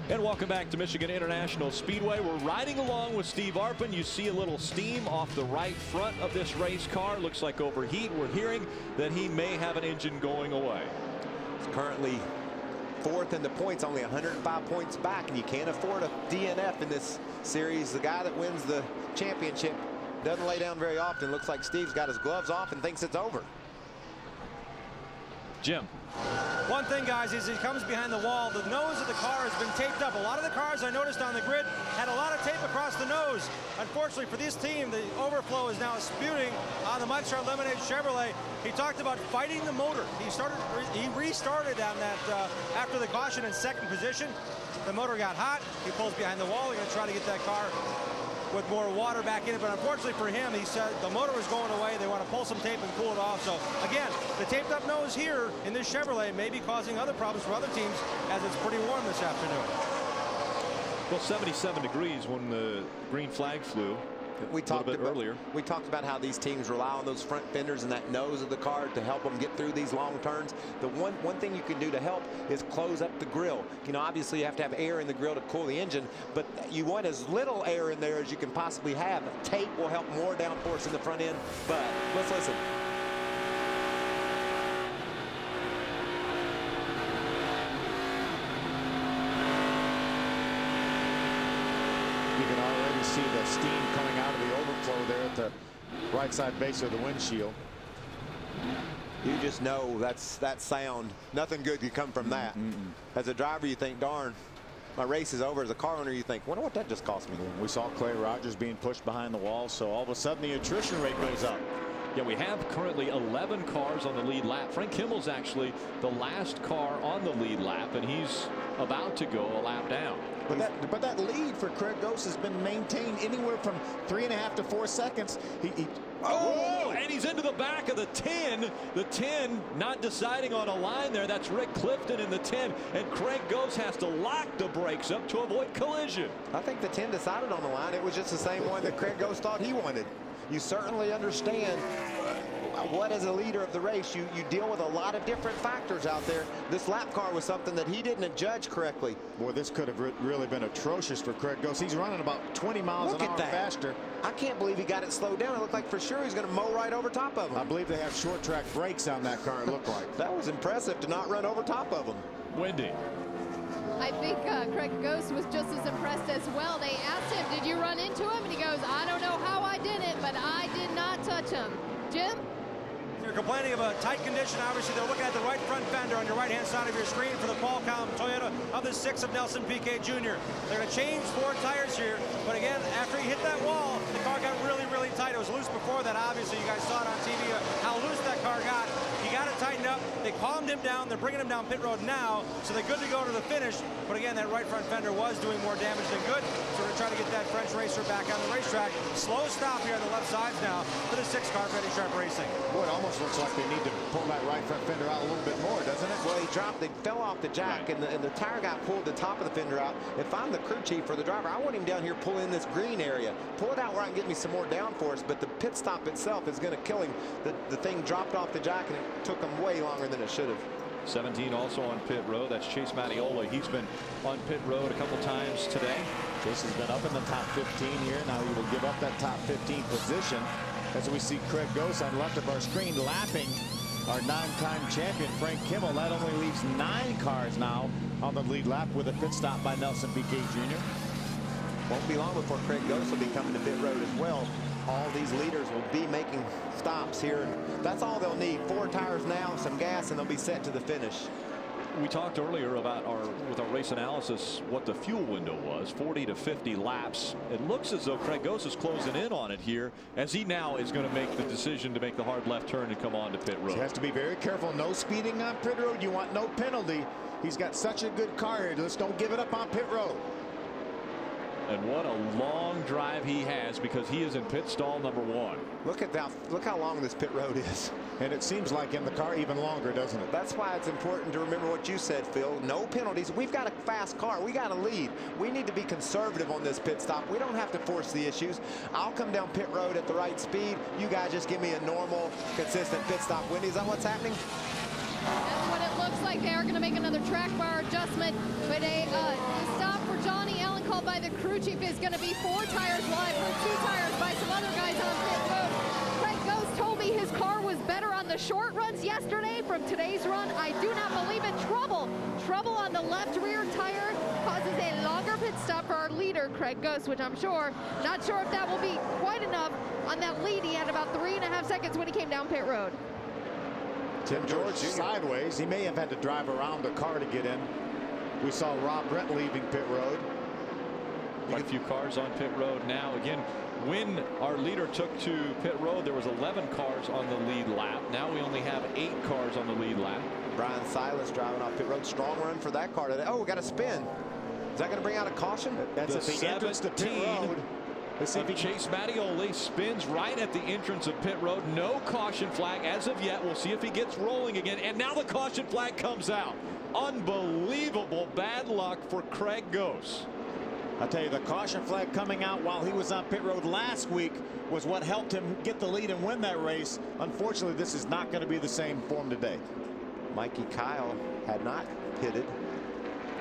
And welcome back to Michigan International Speedway. We're riding along with Steve Arpin. You see a little steam off the right front of this race car. Looks like overheat. We're hearing that he may have an engine going away. It's currently fourth in the points, only 105 points back, and you can't afford a DNF in this series. The guy that wins the championship doesn't lay down very often. Looks like Steve's got his gloves off and thinks it's over. Jim. One thing, guys, is he comes behind the wall. The nose of the car has been taped up. A lot of the cars I noticed on the grid had a lot of tape across the nose. Unfortunately for this team, the overflow is now spewing on the Mike Star Lemonade Chevrolet. He talked about fighting the motor. He restarted on that after the caution in second position. The motor got hot. He pulls behind the wall. They're going to try to get that car with more water back in it, but unfortunately for him, he said the motor was going away. They want to pull some tape and cool it off. So again, the taped up nose here in this Chevrolet may be causing other problems for other teams, as it's pretty warm this afternoon. Well, 77 degrees when the green flag flew. We talked about how these teams rely on those front fenders and that nose of the car to help them get through these long turns. The one thing you can do to help is close up the grill. You know, obviously you have to have air in the grill to cool the engine, but you want as little air in there as you can possibly have. Tape will help more downforce in the front end, but let's listen. You can already see the steam coming out of the overflow there at the right side base of the windshield. You just know that sound. Nothing good could come from that. As a driver, you think, darn, my race is over. As a car owner, you think, wonder what that just cost me. We saw Clay Rogers being pushed behind the wall, so all of a sudden the attrition rate goes up. Yeah, we have currently 11 cars on the lead lap. Frank Kimmel's actually the last car on the lead lap, and he's about to go a lap down. But that lead for Craig Ghost has been maintained anywhere from 3.5 to 4 seconds. Oh, and he's into the back of the 10. The 10 not deciding on a line there. That's Rick Clifton in the 10. And Craig Ghost has to lock the brakes up to avoid collision. I think the 10 decided on the line. It was just the same one that Craig Ghost thought he wanted. You certainly understand what, as a leader of the race, you deal with a lot of different factors out there. This lap car was something that he didn't judge correctly. Boy, this could have really been atrocious for Craig Ghost. He's running about 20 miles an hour faster. I can't believe he got it slowed down. It looked like for sure he's going to mow right over top of him. I believe they have short track brakes on that car, it looked like. That was impressive to not run over top of him. Wendy. I think Craig Ghost was just as impressed as well. They asked him, did you run into him? And he goes, I don't know how I did it, but I did not touch him. Jim? You're complaining of a tight condition. Obviously, they're looking at the right front fender on your right-hand side of your screen for the Qualcomm Toyota of the 6 of Nelson Piquet Jr. They're going to change 4 tires here. But again, after he hit that wall, the car got really, really tight. It was loose before that. Obviously, you guys saw it on TV, how loose that car got. He got it tightened up. They calmed him down. They're bringing him down pit road now, so they're good to go to the finish. But again, that right front fender was doing more damage than good. So we're trying to get that French racer back on the racetrack. Slow stop here on the left sides now for the 6-car Ready Sharp Racing. Boy, it almost looks like they need to pull that right front fender out a little bit more, doesn't it? Well, they fell off the jack, and the tire got pulled the top of the fender out. If I'm the crew chief or the driver, I want him down here pulling this green area. Pull it out where I can get me some more downforce, but the pit stop itself is going to kill him. The thing dropped off the jack, and it took him way longer than it should have. 17 also on pit road. That's Chase Matiola. He's been on pit road a couple times today. Chase has been up in the top 15 here. Now he will give up that top 15 position as we see Craig Ghost on left of our screen lapping our 9-time champion Frank Kimmel. That only leaves 9 cars now on the lead lap with a pit stop by Nelson Piquet Jr. Won't be long before Craig Ghost will be coming to pit road as well. All these leaders will be making stops here. That's all they'll need. 4 tires now, some gas, and they'll be set to the finish. We talked earlier about with our race analysis what the fuel window was, 40 to 50 laps. It looks as though Craig Ghost is closing in on it here, as he now is going to make the decision to make the hard left turn and come on to pit road. He has to be very careful. No speeding on pit road. You want no penalty. He's got such a good car here. Just don't give it up on pit road. And what a long drive he has, because he is in pit stall number 1. Look how long this pit road is. And it seems like in the car even longer, doesn't it? That's why it's important to remember what you said, Phil. No penalties. We've got a fast car. We got a lead. We need to be conservative on this pit stop. We don't have to force the issues. I'll come down pit road at the right speed. You guys just give me a normal, consistent pit stop. Wendy, is that what's happening? That's what it looks like. They are going to make another track bar adjustment, but a stop Johnny Allen called by the crew chief is going to be 4 tires live for 2 tires by some other guys on pit road. Craig Ghost told me his car was better on the short runs yesterday. From today's run, I do not believe it. Trouble on the left rear tire causes a longer pit stop for our leader, Craig Ghost, which I'm not sure if that will be quite enough on that lead. He had about 3.5 seconds when he came down pit road. Tim George sideways. He may have had to drive around the car to get in. We saw Rob Brett leaving pit road. Quite a few cars on pit road now. Again, when our leader took to pit road, there was 11 cars on the lead lap. Now we only have 8 cars on the lead lap. Brian Silas driving off pit road. Strong run for that car today. Oh, we got a spin. Is that going to bring out a caution? That's at the entrance to pit road. Let's see if Chase Mattioli spins right at the entrance of pit road. No caution flag as of yet. We'll see if he gets rolling again. And now the caution flag comes out. Unbelievable bad luck for Craig Ghost. I'll tell you, the caution flag coming out while he was on pit road last week was what helped him get the lead and win that race. Unfortunately, this is not going to be the same for him today. Mikey Kyle had not pitted.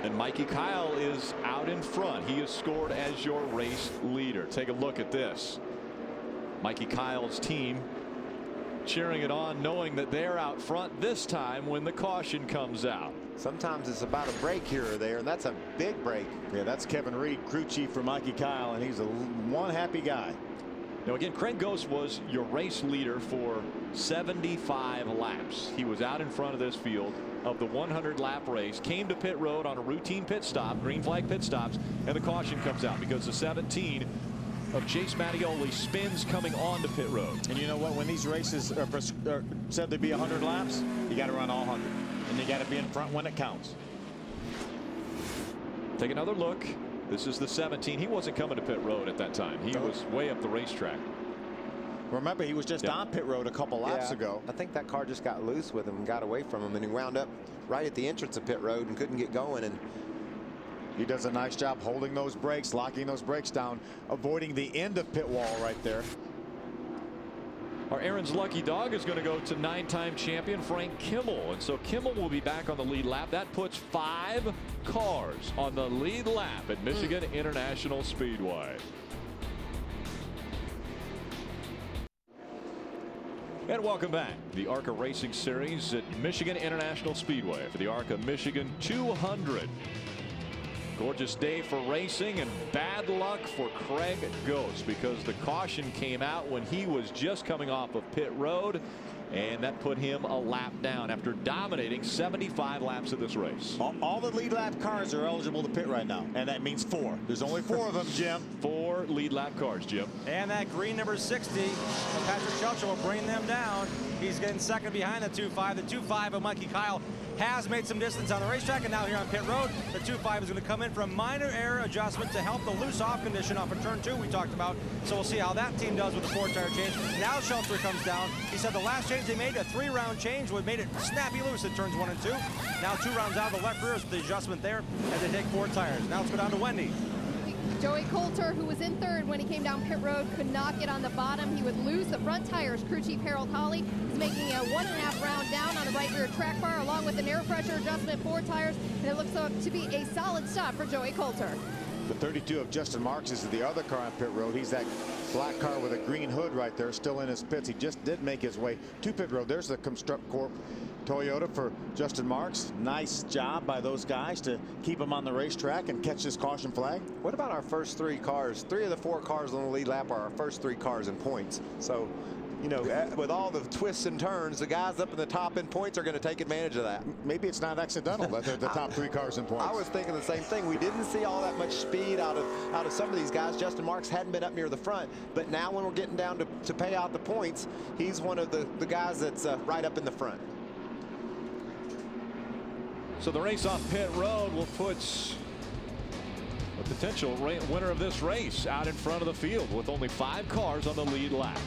And Mikey Kyle is out in front. He is scored as your race leader. Take a look at this. Mikey Kyle's team cheering it on, knowing that they're out front this time when the caution comes out. Sometimes it's about a break here or there, and that's a big break. Yeah, that's Kevin Reed, crew chief for Mikey Kyle, and he's one happy guy. Now again, Craig Ghost was your race leader for 75 laps. He was out in front of this field of the 100-lap race, came to pit road on a routine pit stop, green flag pit stops, and the caution comes out because the 17 of Chase Mattioli spins coming on to pit road. And you know what? When these races are said to be 100 laps, you got to run all 100, and you got to be in front when it counts. Take another look. This is the 17. He wasn't coming to pit road at that time. He was way up the racetrack. Remember, he was just on pit road a couple laps ago. I think that car just got loose with him and got away from him, and he wound up right at the entrance of pit road and couldn't get going. And he does a nice job holding those brakes, locking those brakes down, avoiding the end of pit wall right there. Our Aaron's lucky dog is going to go to 9-time champion Frank Kimmel, and so Kimmel will be back on the lead lap. That puts 5 cars on the lead lap at Michigan International Speedway. And welcome back. The ARCA Racing Series at Michigan International Speedway for the ARCA Michigan 200. Gorgeous day for racing and bad luck for Craig Ghost because the caution came out when he was just coming off of pit road, and that put him a lap down after dominating 75 laps of this race. All the lead lap cars are eligible to pit right now, and that means 4. There's only 4 of them, Jim. 4 lead lap cars, Jim. And that green number 60 of Patrick Shelcher will bring them down. He's getting second behind the 2.5. The 2.5 of Mikey Kyle has made some distance on the racetrack, and now here on pit road, the 2.5 is going to come in for a minor air adjustment to help the loose off condition off of turn 2 we talked about. So we'll see how that team does with the 4-tire change. Now Shelter comes down. He said the last change they made, a 3-round change, would made it snappy loose at turns 1 and 2. Now 2 rounds out of the left rear with the adjustment there as they take 4 tires. Now let's go down to Wendy. Joey Coulter, who was in third when he came down pit road, could not get on the bottom. He would lose the front tires. Crew chief Harold Hawley is making a 1.5 round down on the right rear track bar, along with an air pressure adjustment, 4 tires, and it looks to be a solid stop for Joey Coulter. The 32 of Justin Marks is the other car on pit road. He's that black car with a green hood right there, still in his pits. He just did make his way to pit road. There's the Construct Corp Toyota for Justin Marks. Nice job by those guys to keep him on the racetrack and catch this caution flag. What about our first 3 cars? 3 of the 4 cars on the lead lap are our first 3 cars in points. So, you know, with all the twists and turns, the guys up in the top in points are going to take advantage of that. Maybe it's not accidental that they're the top 3 cars in points. I was thinking the same thing. We didn't see all that much speed out of some of these guys. Justin Marks hadn't been up near the front, but now when we're getting down to pay out the points, he's one of the guys that's right up in the front. So the race off pit road will put a potential winner of this race out in front of the field with only 5 cars on the lead lap.